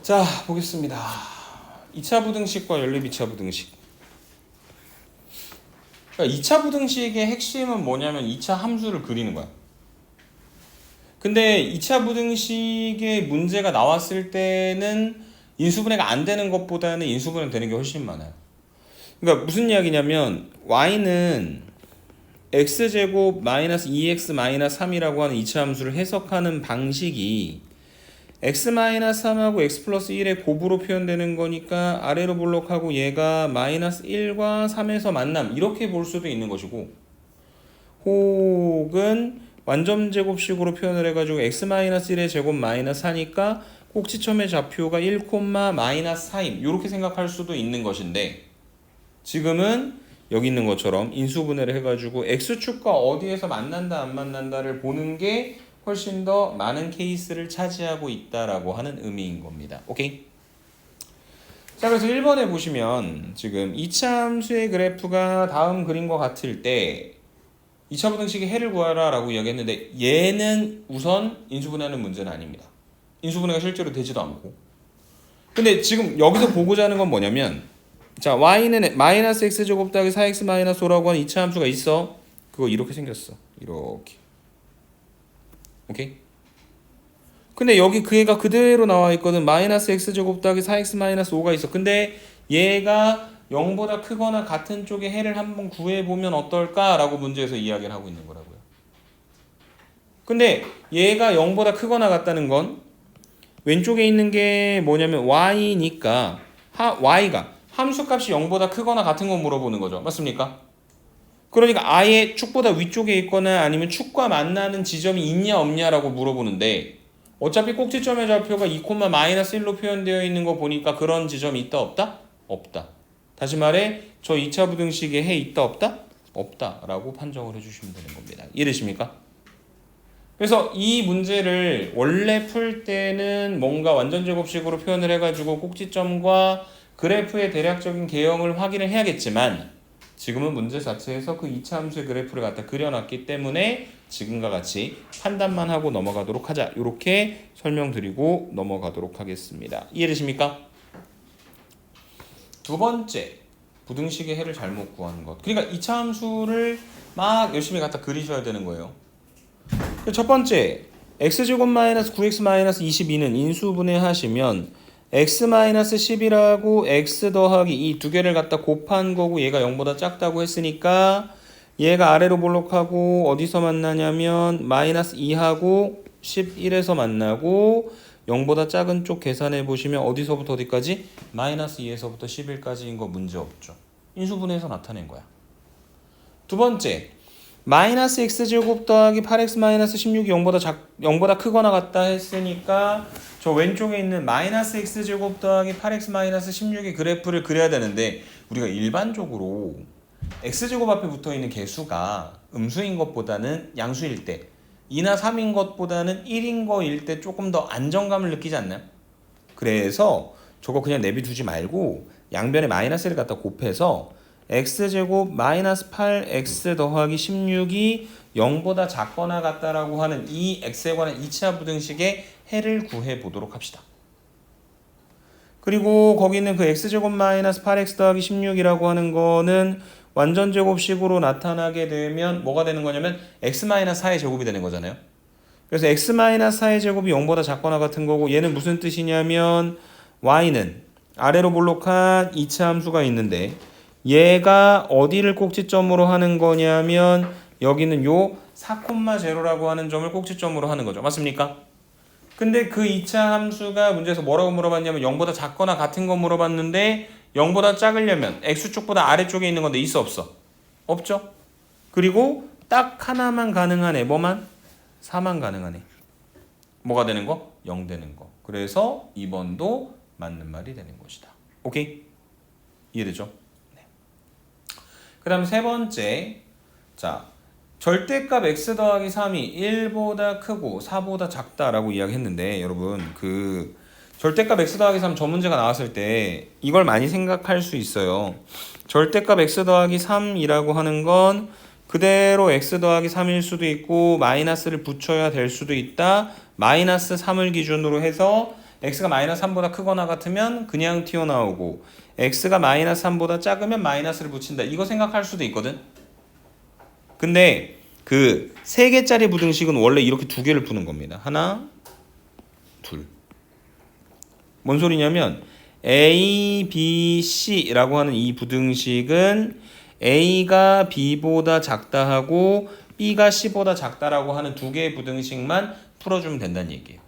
자, 보겠습니다. 2차 부등식과 연립 2차 부등식. 그러니까 2차 부등식의 핵심은 뭐냐면 2차 함수를 그리는 거야. 근데 2차 부등식의 문제가 나왔을 때는 인수분해가 안 되는 것보다는 인수분해 되는 게 훨씬 많아요. 그러니까 무슨 이야기냐면 y는 x제곱 마이너스 2x 마이너스 3이라고 하는 2차 함수를 해석하는 방식이 x-3하고 x 플러스 1의 곱으로 표현되는 거니까 아래로 볼록하고 얘가 마이너스 1과 3에서 만남 이렇게 볼 수도 있는 것이고, 혹은 완전 제곱식으로 표현을 해가지고 x-1의 제곱 마이너스 4니까 꼭지점의 좌표가 1, 마이너스 4임 이렇게 생각할 수도 있는 것인데, 지금은 여기 있는 것처럼 인수분해를 해가지고 x축과 어디에서 만난다 안 만난다를 보는 게 훨씬 더 많은 케이스를 차지하고 있다라고 하는 의미인 겁니다. 오케이? 자, 그래서 1번에 보시면 지금 2차 함수의 그래프가 다음 그림과 같을 때 2차 부등식의 해를 구하라 라고 이야기했는데, 얘는 우선 인수분해하는 문제는 아닙니다. 인수분해가 실제로 되지도 않고. 근데 지금 여기서 보고자 하는 건 뭐냐면, 자, y는 마이너스 x제곱 더하기 4x 마이너스 5라고 하는 2차 함수가 있어. 그거 이렇게 생겼어. 이렇게. 오케이? 근데 여기 그 애가 그대로 나와 있거든. 마이너스 x제곱 더하기 4x 마이너스 5가 있어. 근데 얘가 0보다 크거나 같은 쪽의 해를 한번 구해보면 어떨까라고 문제에서 이야기를 하고 있는 거라고요. 근데 얘가 0보다 크거나 같다는 건 왼쪽에 있는 게 뭐냐면 y니까 y가 함수값이 0보다 크거나 같은 거 물어보는 거죠. 맞습니까? 그러니까 아예 축보다 위쪽에 있거나 아니면 축과 만나는 지점이 있냐 없냐라고 물어보는데, 어차피 꼭지점의 좌표가 2, 마이너스 1로 표현되어 있는 거 보니까 그런 지점이 있다 없다? 없다. 다시 말해 저 2차 부등식에 해 있다 없다? 없다 라고 판정을 해주시면 되는 겁니다. 이해되십니까? 그래서 이 문제를 원래 풀 때는 뭔가 완전 제곱식으로 표현을 해가지고 꼭지점과 그래프의 대략적인 개형을 확인을 해야겠지만, 지금은 문제 자체에서 그 2차 함수의 그래프를 갖다 그려놨기 때문에 지금과 같이 판단만 하고 넘어가도록 하자. 이렇게 설명드리고 넘어가도록 하겠습니다. 이해되십니까? 두 번째, 부등식의 해를 잘못 구하는 것. 그러니까 2차 함수를 막 열심히 갖다 그리셔야 되는 거예요. 첫 번째, x제곱 마이너스 9x 마이너스 22는 인수분해 하시면 x-10이라고 x 더하기 이 두 개를 갖다 곱한 거고, 얘가 0보다 작다고 했으니까 얘가 아래로 볼록하고 어디서 만나냐면 마이너스 2하고 11에서 만나고, 0보다 작은 쪽 계산해 보시면 어디서부터 어디까지? 마이너스 2에서부터 11까지인 거 문제 없죠. 인수분해에서 나타낸 거야. 두 번째, 마이너스 x제곱 더하기 8x 마이너스 16이 0보다 크거나 같다 했으니까 저 왼쪽에 있는 마이너스 x제곱 더하기 8x 마이너스 16의 그래프를 그려야 되는데, 우리가 일반적으로 x제곱 앞에 붙어있는 개수가 음수인 것보다는 양수일 때, 2나 3인 것보다는 1인 거일 때 조금 더 안정감을 느끼지 않나요? 그래서 저거 그냥 내비두지 말고 양변에 마이너스를 갖다 곱해서 x제곱 마이너스 8x 더하기 16이 0보다 작거나 같다라고 하는 이 x에 관한 2차 부등식의 해를 구해 보도록 합시다. 그리고 거기 있는 그 x제곱 마이너스 8x 더하기 16이라고 하는 거는 완전 제곱식으로 나타나게 되면 뭐가 되는 거냐면 x 마이너스 4의 제곱이 되는 거잖아요. 그래서 x 마이너스 4의 제곱이 0보다 작거나 같은 거고, 얘는 무슨 뜻이냐면 y는 아래로 볼록한 2차 함수가 있는데 얘가 어디를 꼭지점으로 하는 거냐면 여기는 요 4,0라고 하는 점을 꼭지점으로 하는 거죠. 맞습니까? 근데 그 2차 함수가 문제에서 뭐라고 물어봤냐면 0보다 작거나 같은 거 물어봤는데, 0보다 작으려면 x축보다 아래쪽에 있는 건데 있어 없어? 없죠? 그리고 딱 하나만 가능하네. 뭐만? 4만 가능하네. 뭐가 되는 거? 0 되는 거. 그래서 2번도 맞는 말이 되는 것이다. 오케이? 이해되죠? 그 다음 세 번째, 자, 절대값 x 더하기 3이 1보다 크고 4보다 작다라고 이야기했는데, 여러분 그 절대값 x 더하기 3 저 문제가 나왔을 때 이걸 많이 생각할 수 있어요. 절대값 x 더하기 3이라고 하는 건 그대로 x 더하기 3일 수도 있고 마이너스를 붙여야 될 수도 있다. 마이너스 3을 기준으로 해서 x가 마이너스 3보다 크거나 같으면 그냥 튀어나오고 x가 마이너스 3보다 작으면 마이너스를 붙인다. 이거 생각할 수도 있거든. 근데 그 3개짜리 부등식은 원래 이렇게 2개를 푸는 겁니다. 하나, 둘. 뭔 소리냐면 A, B, C라고 하는 이 부등식은 A가 B보다 작다 하고 B가 C보다 작다라고 하는 2개의 부등식만 풀어주면 된다는 얘기예요.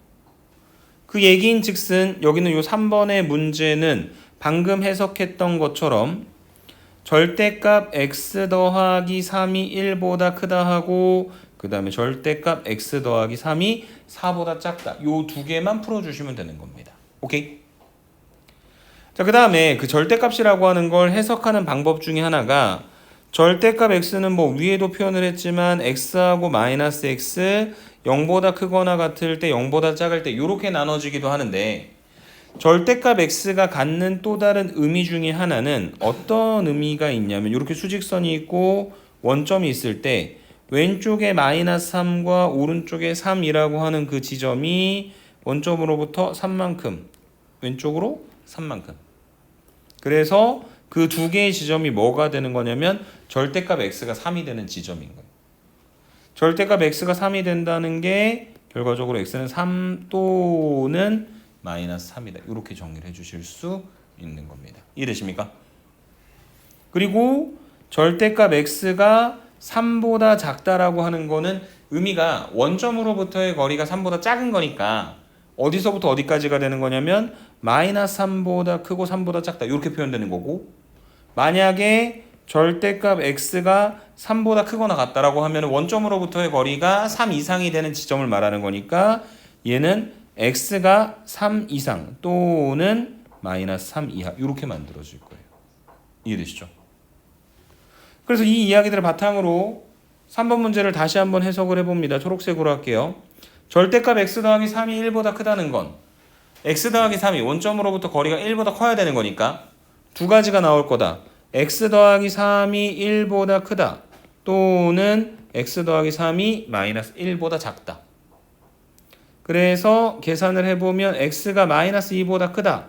그 얘기인 즉슨 여기는 요 3번의 문제는 방금 해석했던 것처럼 절대값 x 더하기 3이 1보다 크다 하고 그 다음에 절대값 x 더하기 3이 4보다 작다. 요 2개만 풀어주시면 되는 겁니다. 오케이? 자, 그 다음에 그 절대값이라고 하는 걸 해석하는 방법 중에 하나가 절대값 x는 뭐 위에도 표현을 했지만 x하고 마이너스 x 0보다 크거나 같을 때 0보다 작을 때 이렇게 나눠지기도 하는데 절대값 x가 갖는 또 다른 의미 중에 하나는 어떤 의미가 있냐면 이렇게 수직선이 있고 원점이 있을 때 왼쪽에 마이너스 3과 오른쪽에 3이라고 하는 그 지점이 원점으로부터 3만큼 왼쪽으로 3만큼 그래서 그 2개의 지점이 뭐가 되는 거냐면 절대값 x가 3이 되는 지점인 거예요. 절대값 x가 3이 된다는 게 결과적으로 x는 3 또는 마이너스 3이다. 이렇게 정리를 해주실 수 있는 겁니다. 이해되십니까? 그리고 절대값 x가 3보다 작다라고 하는 거는 의미가 원점으로부터의 거리가 3보다 작은 거니까 어디서부터 어디까지가 되는 거냐면 마이너스 3보다 크고 3보다 작다. 이렇게 표현되는 거고 만약에 절대값 x가 3보다 크거나 같다라고 하면 원점으로부터의 거리가 3 이상이 되는 지점을 말하는 거니까 얘는 x가 3 이상 또는 마이너스 3 이하 이렇게 만들어질 거예요. 이해되시죠? 그래서 이 이야기들을 바탕으로 3번 문제를 다시 한번 해석을 해봅니다. 초록색으로 할게요. 절대값 x 더하기 3이 1보다 크다는 건 x 더하기 3이 원점으로부터 거리가 1보다 커야 되는 거니까 두 가지가 나올 거다. x 더하기 3이 1보다 크다 또는 x 더하기 3이 마이너스 1보다 작다. 그래서 계산을 해보면 x가 마이너스 2보다 크다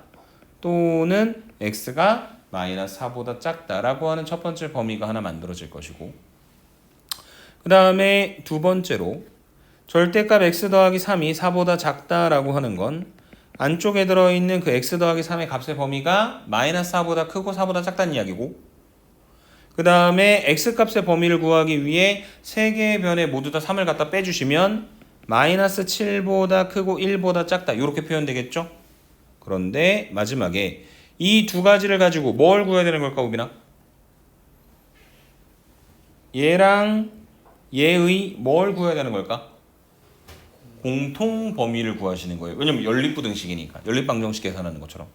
또는 x가 마이너스 4보다 작다라고 하는 첫 번째 범위가 하나 만들어질 것이고 그 다음에 두 번째로 절대값 x 더하기 3이 4보다 작다라고 하는 건 안쪽에 들어있는 그 x 더하기 3의 값의 범위가 마이너스 4보다 크고 4보다 작다는 이야기고 그 다음에 x값의 범위를 구하기 위해 세 개의 변에 모두 다 3을 갖다 빼주시면 마이너스 7보다 크고 1보다 작다 이렇게 표현되겠죠? 그런데 마지막에 이 두 가지를 가지고 뭘 구해야 되는 걸까 우빈아? 얘랑 얘의 뭘 구해야 되는 걸까? 공통 범위를 구하시는 거예요. 왜냐면 연립부등식이니까 연립방정식 계산하는 것처럼.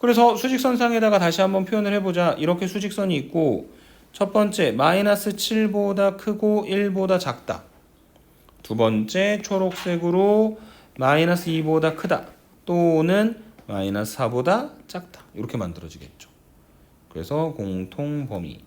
그래서 수직선상에다가 다시 한번 표현을 해보자. 이렇게 수직선이 있고 첫 번째 마이너스 7보다 크고 1보다 작다. 두 번째 초록색으로 마이너스 2보다 크다 또는 마이너스 4보다 작다 이렇게 만들어지겠죠. 그래서 공통범위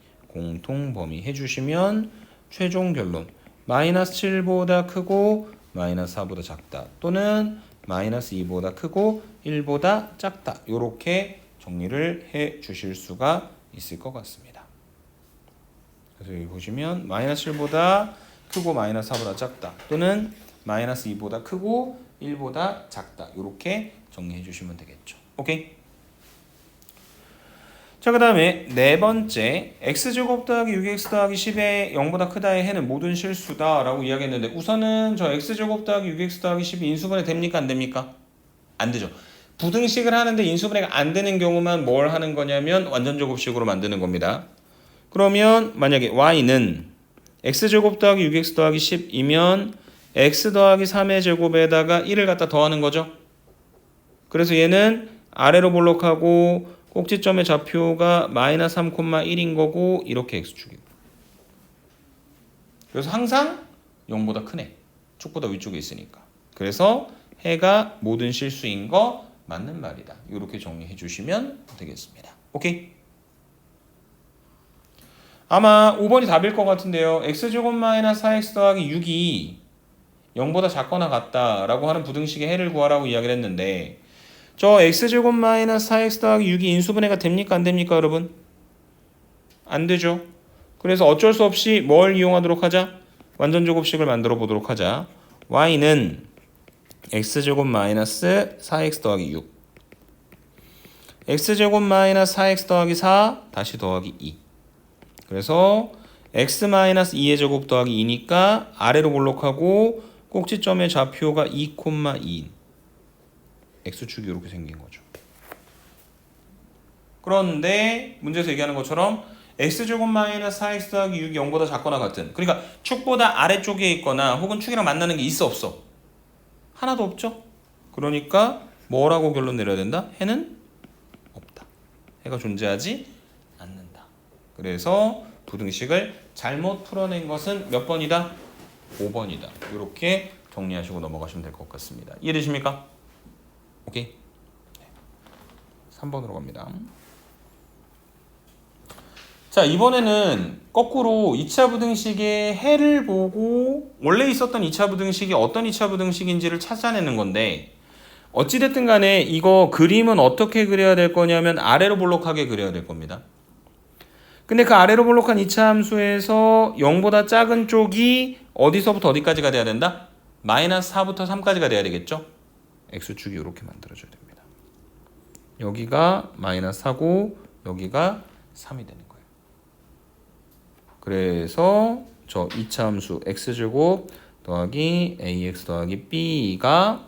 해주시면 최종 결론 마이너스 7보다 크고 마이너스 4보다 작다 또는 마이너스 2보다 크고 1보다 작다 이렇게 정리를 해 주실 수가 있을 것 같습니다. 그래서 여기 보시면 마이너스 7보다 크고 마이너스 4보다 작다 또는 마이너스 2보다 크고 1보다 작다 이렇게 정리해 주시면 되겠죠. 오케이? 자, 그 다음에 네 번째 x제곱 더하기 6x 더하기 10의 0보다 크다의 해는 모든 실수다 라고 이야기했는데 우선은 저 x제곱 더하기 6x 더하기 10이 인수분해 됩니까? 안 됩니까? 안 되죠. 부등식을 하는데 인수분해가 안 되는 경우만 뭘 하는 거냐면 완전제곱식으로 만드는 겁니다. 그러면 만약에 y는 x제곱 더하기 6x 더하기 10이면 x 더하기 3의 제곱에다가 1을 갖다 더하는 거죠. 그래서 얘는 아래로 볼록하고 꼭지점의 좌표가 마이너스 3,1인 거고 이렇게 x축이고 그래서 항상 0보다 크네. 축보다 위쪽에 있으니까. 그래서 해가 모든 실수인 거 맞는 말이다. 이렇게 정리해 주시면 되겠습니다. 오케이? 아마 5번이 답일 것 같은데요. x제곱 마이너스 4x 더하기 6이 0보다 작거나 같다라고 하는 부등식의 해를 구하라고 이야기를 했는데 저 x제곱 마이너스 4x 더하기 6이 인수분해가 됩니까? 안 됩니까 여러분? 안 되죠. 그래서 어쩔 수 없이 뭘 이용하도록 하자? 완전제곱식을 만들어 보도록 하자. y는 x제곱 마이너스 4x 더하기 6 x제곱 마이너스 4x 더하기 4 다시 더하기 2 그래서 x 마이너스 2의 제곱 더하기 2니까 아래로 볼록하고 꼭지점의 좌표가 2,2인 x축이 이렇게 생긴 거죠. 그런데 문제에서 얘기하는 것처럼 x제곱 마이너스 4x 더하기 6이 0보다 작거나 같은, 그러니까 축보다 아래쪽에 있거나 혹은 축이랑 만나는 게 있어 없어? 하나도 없죠. 그러니까 뭐라고 결론 내려야 된다? 해는 없다. 해가 존재하지 않는다. 그래서 부등식을 잘못 풀어낸 것은 몇 번이다? 5번이다. 이렇게 정리하시고 넘어가시면 될 것 같습니다. 이해되십니까? 오케이. 3번으로 갑니다. 자, 이번에는 거꾸로 2차 부등식의 해를 보고 원래 있었던 2차 부등식이 어떤 2차 부등식인지를 찾아내는 건데, 어찌됐든 간에 이거 그림은 어떻게 그려야 될 거냐면 아래로 볼록하게 그려야 될 겁니다. 근데 그 아래로 볼록한 2차 함수에서 0보다 작은 쪽이 어디서부터 어디까지가 돼야 된다? 마이너스 4부터 3까지가 돼야 되겠죠? x축이 이렇게 만들어져야 됩니다. 여기가 마이너스 4고 여기가 3이 되는 거예요. 그래서 저 2차 함수 x제곱 더하기 ax 더하기 b가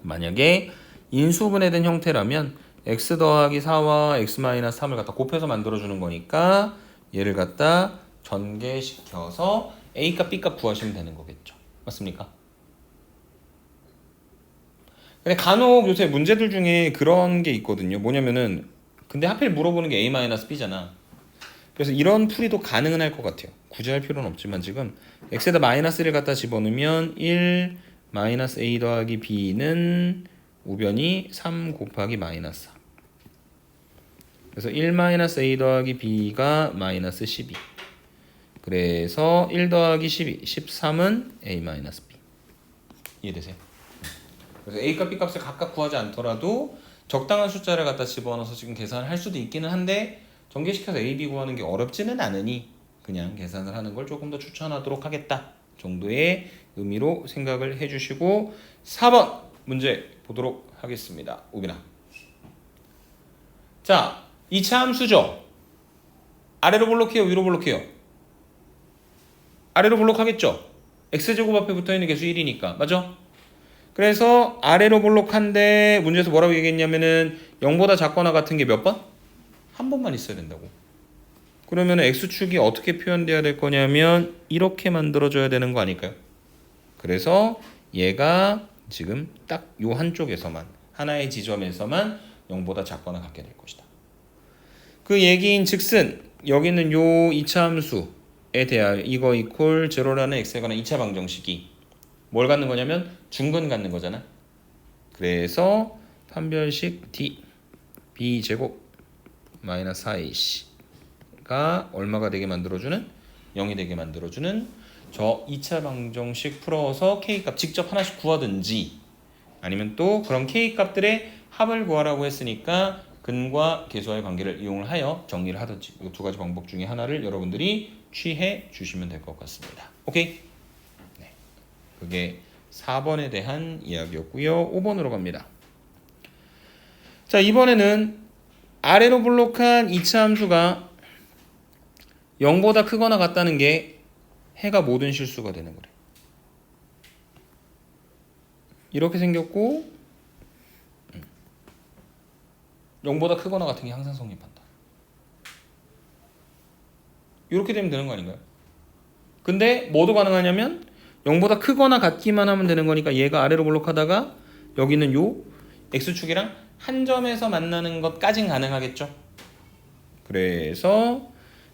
만약에 인수분해된 형태라면 x 더하기 4와 x 마이너스 3을 갖다 곱해서 만들어주는 거니까 얘를 갖다 전개시켜서 a값 b값 구하시면 되는 거겠죠. 맞습니까? 근데 간혹 요새 문제들 중에 그런 게 있거든요. 뭐냐면은 근데 하필 물어보는 게 a 마이너스 b잖아. 그래서 이런 풀이도 가능은 할 것 같아요. 굳이 할 필요는 없지만 지금 x에다 마이너스를 갖다 집어넣으면 1 마이너스 a 더하기 b는 우변이 3 곱하기 마이너스 4. 그래서 1 마이너스 a 더하기 b가 마이너스 12. 그래서 1 더하기 12, 13은 a 마이너스 b. 이해되세요? 그래서 a 값 b 값을 각각 구하지 않더라도 적당한 숫자를 갖다 집어넣어서 지금 계산을 할 수도 있기는 한데 전개시켜서 a, b 구하는 게 어렵지는 않으니 그냥 계산을 하는 걸 조금 더 추천하도록 하겠다 정도의 의미로 생각을 해주시고 4번 문제 보도록 하겠습니다. 우빈아. 자, 2차 함수죠. 아래로 볼록해요? 위로 볼록해요? 아래로 볼록하겠죠? x제곱 앞에 붙어있는 개수 1이니까. 맞죠? 그래서 아래로 볼록한데 문제에서 뭐라고 얘기했냐면은 0보다 작거나 같은 게 몇 번? 한 번만 있어야 된다고. 그러면 x축이 어떻게 표현돼야 될 거냐면 이렇게 만들어져야 되는 거 아닐까요? 그래서 얘가 지금 딱 요 한쪽에서만 하나의 지점에서만 0보다 작거나 같게 될 것이다. 그 얘기인 즉슨 여기는 요 2차 함수에 대하여 이거 이퀄 제로라는 x에 관한 2차 방정식이 뭘 갖는 거냐면 중근 갖는 거잖아. 그래서 판별식 d b제곱 마이너스 4ac가 얼마가 되게 만들어주는? 0이 되게 만들어주는 저 2차 방정식 풀어서 k값 직접 하나씩 구하든지 아니면 또 그런 k값들의 합을 구하라고 했으니까 근과 계수와의 관계를 이용을 하여 정리를 하든지 이 두 가지 방법 중에 하나를 여러분들이 취해 주시면 될 것 같습니다. 오케이? 네. 그게 4번에 대한 이야기였고요. 5번으로 갑니다. 자, 이번에는 아래로 볼록한 2차 함수가 0보다 크거나 같다는 게 해가 모든 실수가 되는 거래. 이렇게 생겼고 0보다 크거나 같은 게 항상 성립한다. 이렇게 되면 되는 거 아닌가요? 근데 뭐도 가능하냐면 0보다 크거나 같기만 하면 되는 거니까 얘가 아래로 볼록하다가 여기는 요 x축이랑 한 점에서 만나는 것까진 가능하겠죠. 그래서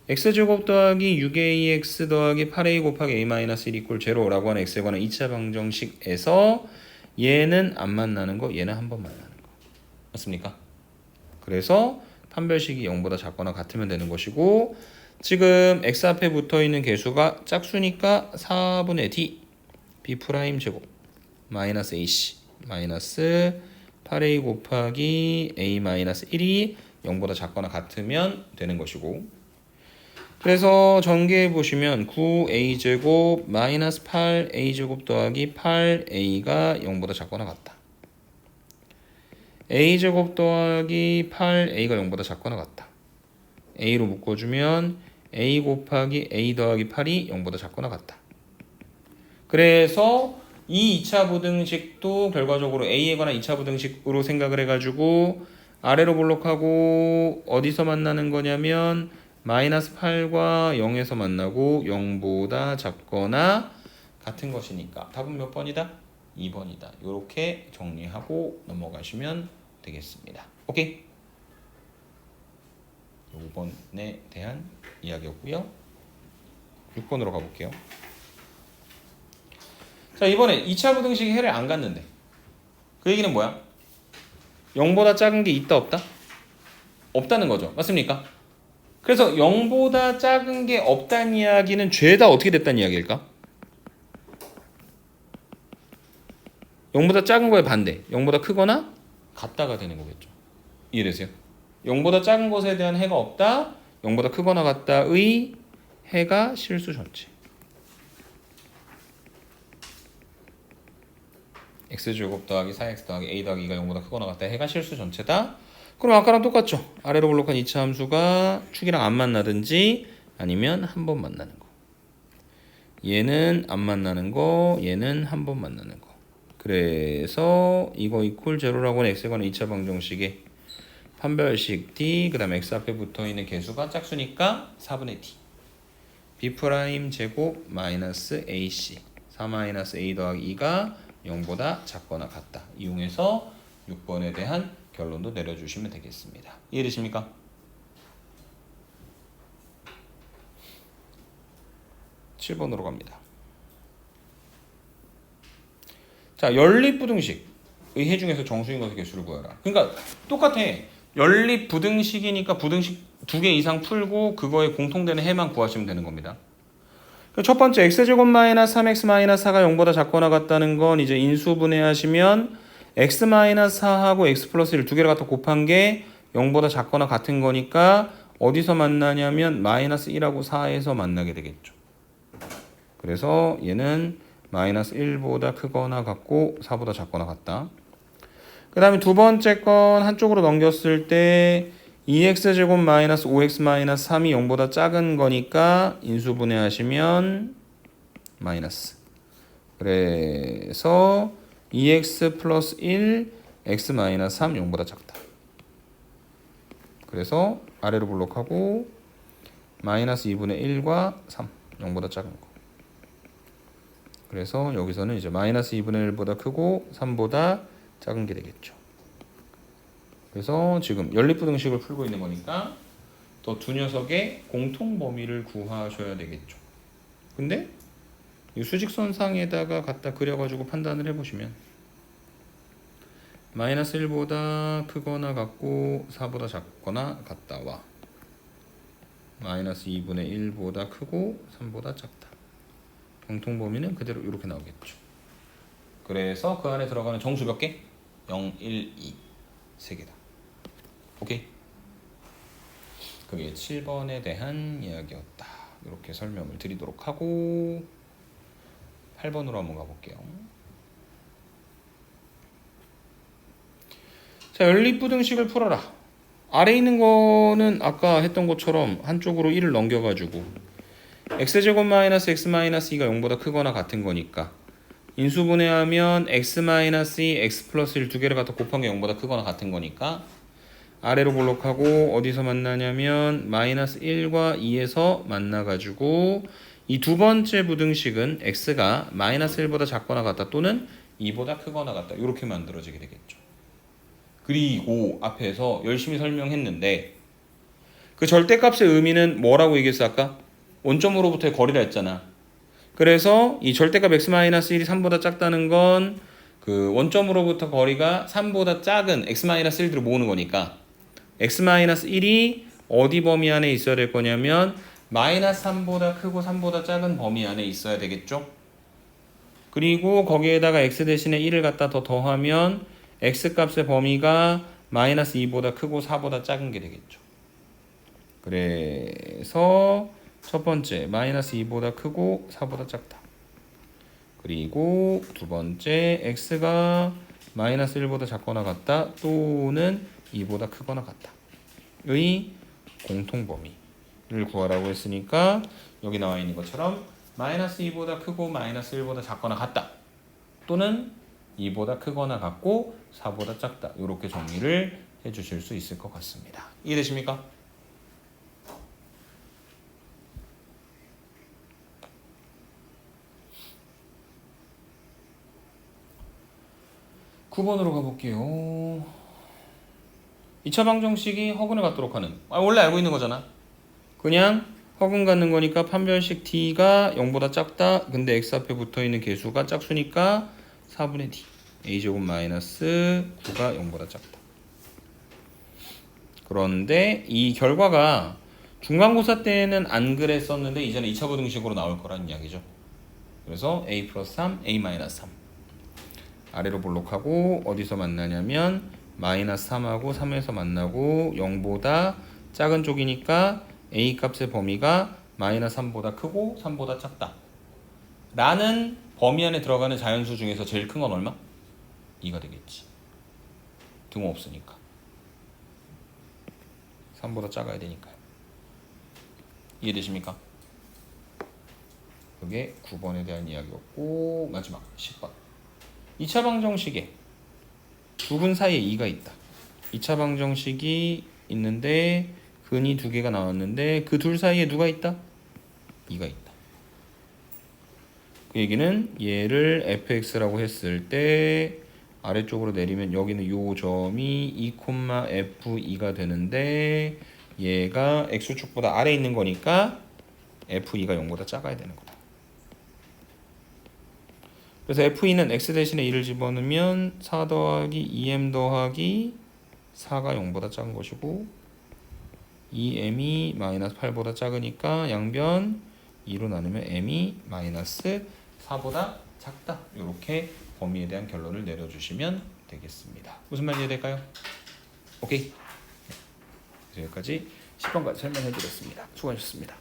x제곱 더하기 6ax 더하기 8a 곱하기 a-1 이퀄 제로라고 하는 x에 관한 2차 방정식에서 얘는 안 만나는 거, 얘는 한 번 만나는 거. 맞습니까? 그래서 판별식이 0보다 작거나 같으면 되는 것이고 지금 x 앞에 붙어있는 개수가 짝수니까 4분의 d b 프라임 제곱 마이너스 ac 마이너스 8a 곱하기 a-1이 0보다 작거나 같으면 되는 것이고, 그래서 전개해 보시면 9a제곱 마이너스 8a제곱 더하기 8a가 0보다 작거나 같다. a제곱 더하기 8a가 0보다 작거나 같다. a로 묶어주면 a 곱하기 a 더하기 8이 0보다 작거나 같다. 그래서 이 2차 부등식도 결과적으로 a에 관한 2차 부등식으로 생각을 해가지고 아래로 볼록하고 어디서 만나는 거냐면 마이너스 8과 0에서 만나고 0보다 작거나 같은 것이니까 답은 몇 번이다? 2번이다. 이렇게 정리하고 넘어가시면 되겠습니다. 오케이? 5번에 대한 이야기였고요. 6번으로 가볼게요. 자, 이번에 2차 부등식이 해를 안 갔는데 그 얘기는 뭐야? 0보다 작은 게 있다 없다? 없다는 거죠. 맞습니까? 그래서 0보다 작은 게 없다는 이야기는 죄다 어떻게 됐다는 이야기일까? 0보다 작은 거에 반대, 0보다 크거나 같다가 되는 거겠죠. 이해되세요? 0보다 작은 것에 대한 해가 없다, 0보다 크거나 같다의 해가 실수 전체. x제곱 더하기 4x 더하기 a 더하기 2가 0보다 크거나 같다 해가 실수 전체다. 그럼 아까랑 똑같죠. 아래로 볼록한 2차 함수가 축이랑 안 만나든지 아니면 한 번 만나는 거. 얘는 안 만나는 거, 얘는 한 번 만나는 거. 그래서 이거 이퀄 제로라고 하는 x에 관한 2차 방정식에 판별식 d 그 다음에 x 앞에 붙어있는 개수가 짝수니까 4분의 d b 프라임 제곱 마이너스 ac 4 마이너스 a 더하기 2가 0보다 작거나 같다. 이용해서 6번에 대한 결론도 내려주시면 되겠습니다. 이해되십니까? (7번으로) 갑니다. 자, 연립부등식의 해 중에서 정수인 것의 개수를 구하라. 그러니까 똑같아. 연립부등식이니까 부등식 2개 이상 풀고 그거에 공통되는 해만 구하시면 되는 겁니다. 첫 번째 x제곱 마이너스 3x 마이너스 4가 0보다 작거나 같다는 건 이제 인수분해하시면 x 마이너스 4하고 x 플러스 1 두 개를 갖다 곱한 게 0보다 작거나 같은 거니까 어디서 만나냐면 마이너스 1하고 4에서 만나게 되겠죠. 그래서 얘는 마이너스 1보다 크거나 같고 4보다 작거나 같다. 그 다음에 두 번째 건 한쪽으로 넘겼을 때 2x제곱 마이너스 5x 마이너스 3이 0보다 작은 거니까 인수분해하시면 마이너스. 그래서 2x 플러스 1 x 마이너스 3 0보다 작다. 그래서 아래로 블록하고 마이너스 2분의 1과 3 0보다 작은 거. 그래서 여기서는 이제 마이너스 2분의 1보다 크고 3보다 작은 게 되겠죠. 그래서 지금 연립부등식을 풀고 있는 거니까 더 두 녀석의 공통 범위를 구하셔야 되겠죠. 근데 이 수직선상에다가 갖다 그려가지고 판단을 해보시면 마이너스 1보다 크거나 같고 4보다 작거나 같다와 마이너스 2분의 1보다 크고 3보다 작다. 공통 범위는 그대로 이렇게 나오겠죠. 그래서 그 안에 들어가는 정수 몇 개? 0, 1, 2 3개다. 오케이? 그게 7번에 대한 이야기였다. 이렇게 설명을 드리도록 하고 8번으로 한번 가볼게요. 자, 연립부등식을 풀어라. 아래 있는 거는 아까 했던 것처럼 한쪽으로 1을 넘겨가지고 x제곱 마이너스 x 마이너스 2가 0보다 크거나 같은 거니까 인수분해하면 x 마이너스 2, x 플러스 1 두 개를 갖다 곱한 게 0보다 크거나 같은 거니까 아래로 볼록하고 어디서 만나냐면 마이너스 1과 2에서 만나가지고 이 두 번째 부등식은 x가 마이너스 1보다 작거나 같다 또는 2보다 크거나 같다 이렇게 만들어지게 되겠죠. 그리고 앞에서 열심히 설명했는데 그 절대값의 의미는 뭐라고 얘기했어 아까? 원점으로부터의 거리라 했잖아. 그래서 이 절대값 x-1이 3보다 작다는 건 그 원점으로부터 거리가 3보다 작은 x-1들을 모으는 거니까 x-1이 어디 범위 안에 있어야 될 거냐면 마이너스 3보다 크고 3보다 작은 범위 안에 있어야 되겠죠. 그리고 거기에다가 x 대신에 1을 갖다 더 더하면 x값의 범위가 마이너스 2보다 크고 4보다 작은 게 되겠죠. 그래서 첫 번째 마이너스 2보다 크고 4보다 작다. 그리고 두 번째 x가 마이너스 1보다 작거나 같다 또는 2보다 크거나 같다. 의 공통범위를 구하라고 했으니까 여기 나와 있는 것처럼 마이너스 2보다 크고 마이너스 1보다 작거나 같다 또는 2보다 크거나 같고 4보다 작다. 이렇게 정리를 해주실 수 있을 것 같습니다. 이해되십니까? (9번으로) 가볼게요. 2차 방정식이 허근을 갖도록 하는 원래 알고 있는 거잖아. 그냥 허근 갖는 거니까 판별식 t가 0보다 작다. 근데 x 앞에 붙어있는 개수가 짝수니까 4분의 d a제곱 마이너스 9가 0보다 작다. 그런데 이 결과가 중간고사 때는 안 그랬었는데 이제는 2차 부등식으로 나올 거라는 이야기죠. 그래서 a 플러스 3, a 마이너스 3 아래로 볼록하고 어디서 만나냐면 마이너스 3하고 3에서 만나고 0보다 작은 쪽이니까 a 값의 범위가 마이너스 3보다 크고 3보다 작다 라는 범위 안에 들어가는 자연수 중에서 제일 큰 건 얼마? 2가 되겠지. 등호 없으니까 3보다 작아야 되니까요. 이해되십니까? 그게 9번에 대한 이야기였고 마지막 10번 2차 방정식에 두 근 사이에 2가 있다. 2차 방정식이 있는데 근이 두 개가 나왔는데 그 둘 사이에 누가 있다? 2가 있다. 그 얘기는 얘를 fx라고 했을 때 아래쪽으로 내리면 여기는 요 점이 2, f2가 되는데 얘가 x축보다 아래에 있는 거니까 f2가 0보다 작아야 되는 거다. 그래서 f2는 x 대신에 2를 집어넣으면 4 더하기 2m 더하기 4가 0보다 작은 것이고 2m이 마이너스 8보다 작으니까 양변 2로 나누면 m이 마이너스 4보다 작다. 이렇게 범위에 대한 결론을 내려주시면 되겠습니다. 무슨 말이 이해될까요? 오케이. 그래서 여기까지 10번까지 설명해 드렸습니다. 수고하셨습니다.